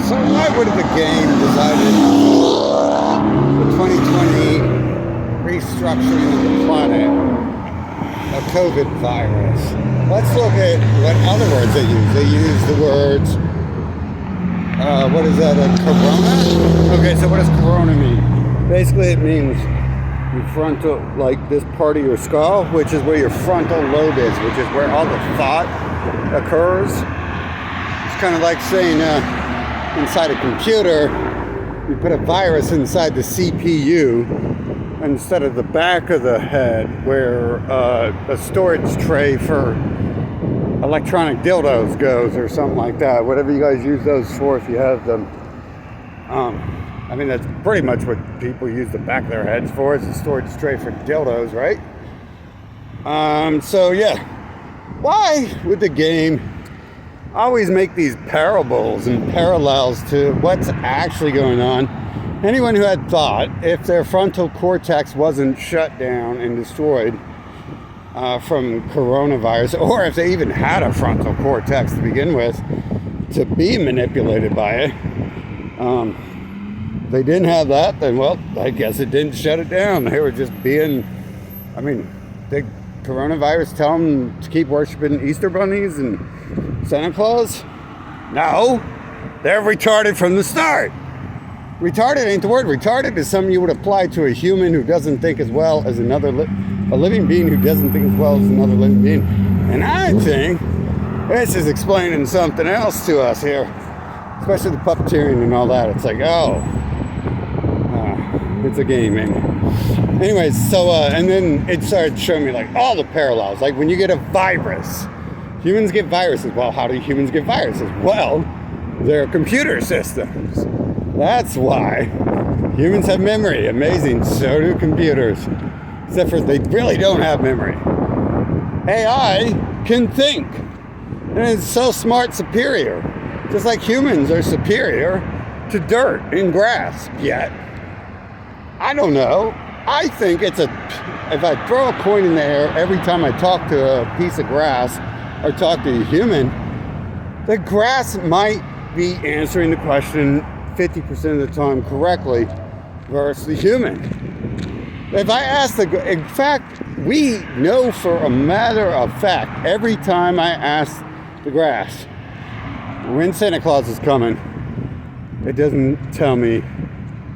So why would the game decided the 2020 restructuring of the planet, a COVID virus? Let's look at what other words they use. They use the words, what is that, a corona? Okay, so what does corona mean? Basically it means your frontal, like this part of your skull, which is where your frontal lobe is, which is where all the thought occurs. It's kind of like saying, inside a computer, you put a virus inside the CPU instead of the back of the head where a storage tray for electronic dildos goes or something like that. Whatever you guys use those for if you have them. I mean, that's pretty much what people use the back of their heads for, is a storage tray for dildos, right? So yeah, why would the game always make these parables and parallels to what's actually going on? Anyone who had thought, if their frontal cortex wasn't shut down and destroyed from coronavirus, or if they even had a frontal cortex to begin with, to be manipulated by it, they didn't have that, then, well, I guess it didn't shut it down. They were just being, I mean, did coronavirus tell them to keep worshiping Easter bunnies and Santa Claus? No, they're retarded from the start. Retarded ain't the word. Retarded is something you would apply to a human who doesn't think as well as another, a living being who doesn't think as well as another living being. And I think this is explaining something else to us here, especially the puppeteering and all that. It's like, it's a game, man. Anyways, so, and then it started showing me like all the parallels. Like when you get a virus, humans get viruses. Well, how do humans get viruses? Well, they're computer systems. That's why humans have memory. Amazing. So do computers. Except for they really don't have memory. AI can think. And it's so smart, superior. Just like humans are superior to dirt and grass. Yet, I don't know. I think it's if I throw a coin in the air every time I talk to a piece of grass or talk to a human, the grass might be answering the question 50% of the time correctly versus the human. If I ask in fact, we know for a matter of fact, every time I ask the grass when Santa Claus is coming, it doesn't tell me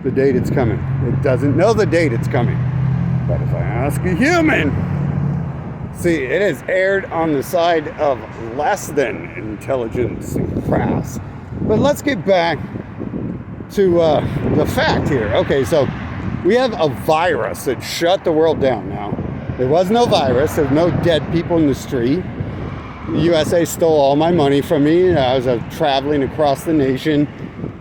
the date it's coming. It doesn't know the date it's coming. But if I ask a human, see, it is aired on the side of less than intelligence and crass. But let's get back to the fact here. Okay, so we have a virus that shut the world down now. There was no virus. There's no dead people in the street. The USA stole all my money from me. I was traveling across the nation,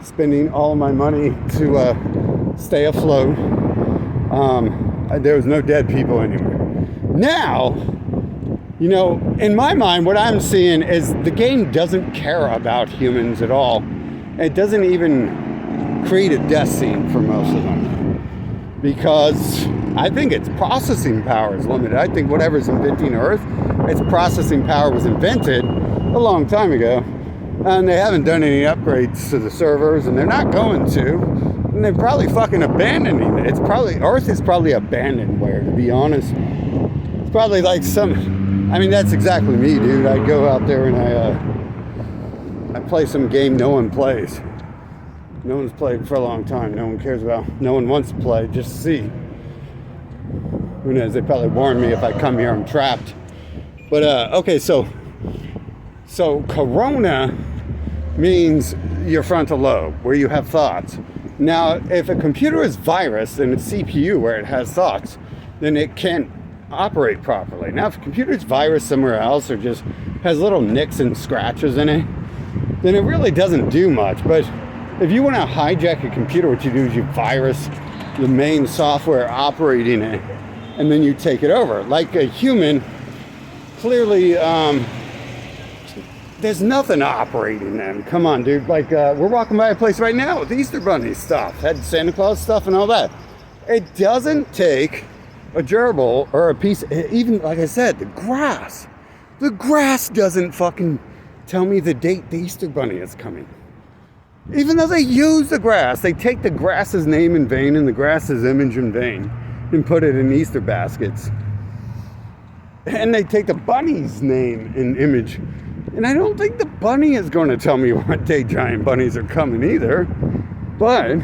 spending all of my money to stay afloat. There was no dead people anywhere. Now, you know, in my mind, what I'm seeing is the game doesn't care about humans at all. It doesn't even create a death scene for most of them. Because I think its processing power is limited. I think whatever's inventing Earth, its processing power was invented a long time ago. And they haven't done any upgrades to the servers, and they're not going to. And they're probably fucking abandoning it. Earth is probably abandonware, to be honest. It's probably like I mean, that's exactly me, dude. I go out there and I play some game no one plays. No one's played for a long time. No one cares about. No one wants to play, just to see. Who knows? They probably warn me if I come here, I'm trapped. But, okay, so corona means your frontal lobe, where you have thoughts. Now, if a computer is virus and it's CPU where it has thoughts, then it can't operate properly. Now, if a computer is virus somewhere else or just has little nicks and scratches in it, then it really doesn't do much. But if you want to hijack a computer, what you do is you virus the main software operating it, and then you take it over. Like a human, clearly, there's nothing operating them. Come on, dude. Like, we're walking by a place right now with Easter Bunny stuff, had Santa Claus stuff and all that. It doesn't take a gerbil or a piece, even, like I said, the grass. The grass doesn't fucking tell me the date the Easter Bunny is coming. Even though they use the grass, they take the grass's name in vain and the grass's image in vain and put it in Easter baskets. And they take the bunny's name and image. And I don't think the bunny is going to tell me what day giant bunnies are coming either. But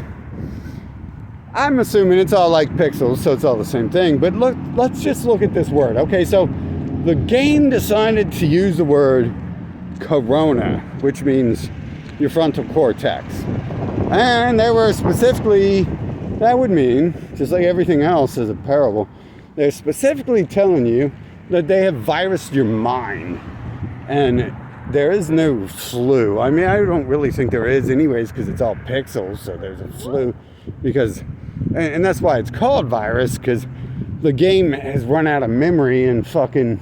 I'm assuming it's all like pixels, so it's all the same thing. But look, let's just look at this word. Okay, so the game decided to use the word corona, which means your frontal cortex. And they were specifically, that would mean, just like everything else is a parable, they're specifically telling you that they have virused your mind. And there is no flu. I mean, I don't really think there is anyways, because it's all pixels, so there's a flu. Because, and that's why it's called virus, because the game has run out of memory and fucking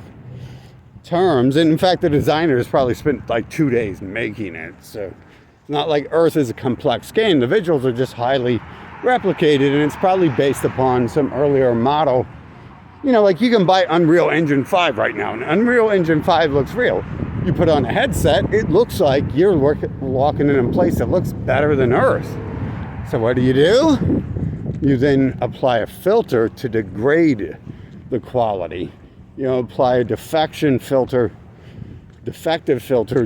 terms. And in fact, the designers probably spent like 2 days making it. So it's not like Earth is a complex game. The visuals are just highly replicated, and it's probably based upon some earlier model. You know, like you can buy Unreal Engine 5 right now, and Unreal Engine 5 looks real. You put on a headset, it looks like you're walking in a place that looks better than Earth. So what do? You then apply a filter to degrade the quality. You know, apply a defective filter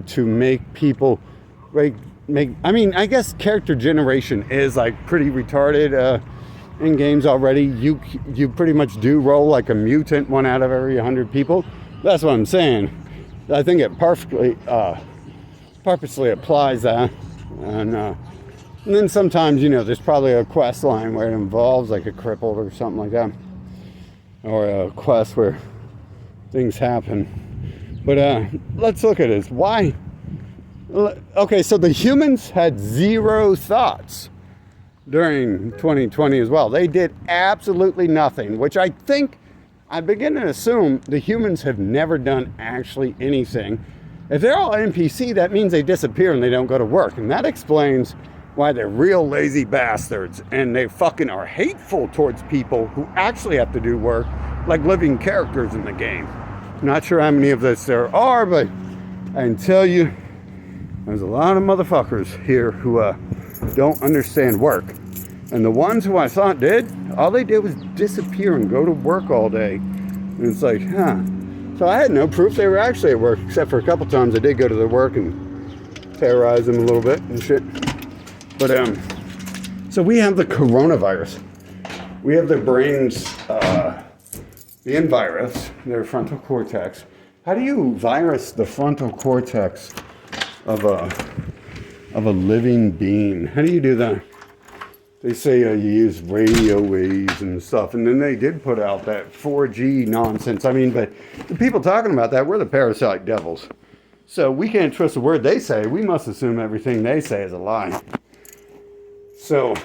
to make people I mean, I guess character generation is like pretty retarded in games already. You pretty much do roll like a mutant 1 out of every 100 people. That's what I'm saying. I think it purposely applies that. And then sometimes, you know, there's probably a quest line where it involves like a crippled or something like that. Or a quest where things happen. But let's look at this. Why? Okay, so the humans had 0 thoughts during 2020 as well. They did absolutely nothing, which I begin to assume the humans have never done actually anything. If they're all NPC, that means they disappear and they don't go to work. And that explains why they're real lazy bastards. And they fucking are hateful towards people who actually have to do work, like living characters in the game. Not sure how many of this there are, but I can tell you there's a lot of motherfuckers here who don't understand work. And the ones who I thought did, all they did was disappear and go to work all day. And it's like, huh. So I had no proof they were actually at work, except for a couple times I did go to their work and terrorize them a little bit and shit. But, so we have the coronavirus. We have their brains being virus, their frontal cortex. How do you virus the frontal cortex of a living being? How do you do that? They say you use radio waves and stuff, and then they did put out that 4G nonsense. I mean, but the people talking about that, we're the parasite devils. So we can't trust a word they say. We must assume everything they say is a lie. So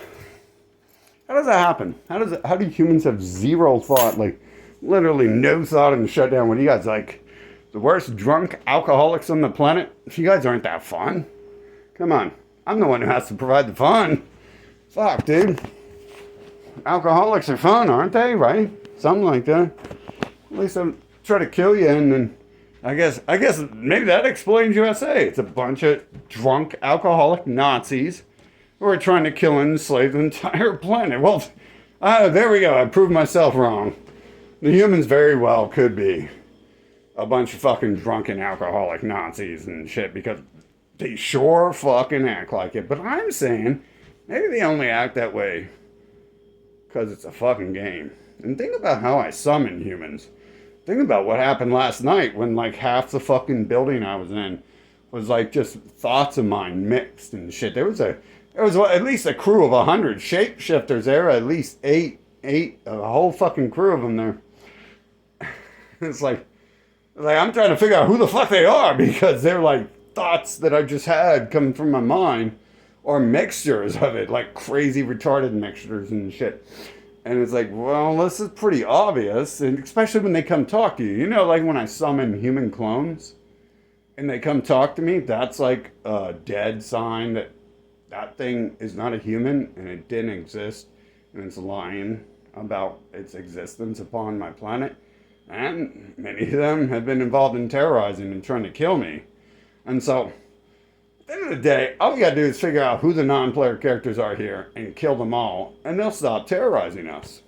how does that happen? How do humans have 0 thought, like literally no thought and shut down? When you guys like the worst drunk alcoholics on the planet? You guys aren't that fun. Come on, I'm the one who has to provide the fun. Fuck, dude. Alcoholics are fun, aren't they? Right? Something like that. At least I'm trying to kill you, and then I guess maybe that explains USA. It's a bunch of drunk alcoholic Nazis who are trying to kill and enslave the entire planet. Well, there we go. I proved myself wrong. The humans very well could be a bunch of fucking drunken alcoholic Nazis and shit, because they sure fucking act like it. But I'm saying maybe they only act that way because it's a fucking game. And think about how I summon humans. Think about what happened last night when like half the fucking building I was in was like just thoughts of mine mixed and shit. There was at least a crew of 100 shapeshifters there, at least eight, a whole fucking crew of them there. It's like I'm trying to figure out who the fuck they are, because they're like thoughts that I just had coming from my mind, or mixtures of it, like crazy retarded mixtures and shit. And it's like, well, this is pretty obvious, and especially when they come talk to you. You know, like when I summon human clones and they come talk to me, that's like a dead sign that that thing is not a human and it didn't exist, and it's lying about its existence upon my planet. And many of them have been involved in terrorizing and trying to kill me. And so At the end of the day, all we gotta do is figure out who the non-player characters are here and kill them all, and they'll stop terrorizing us.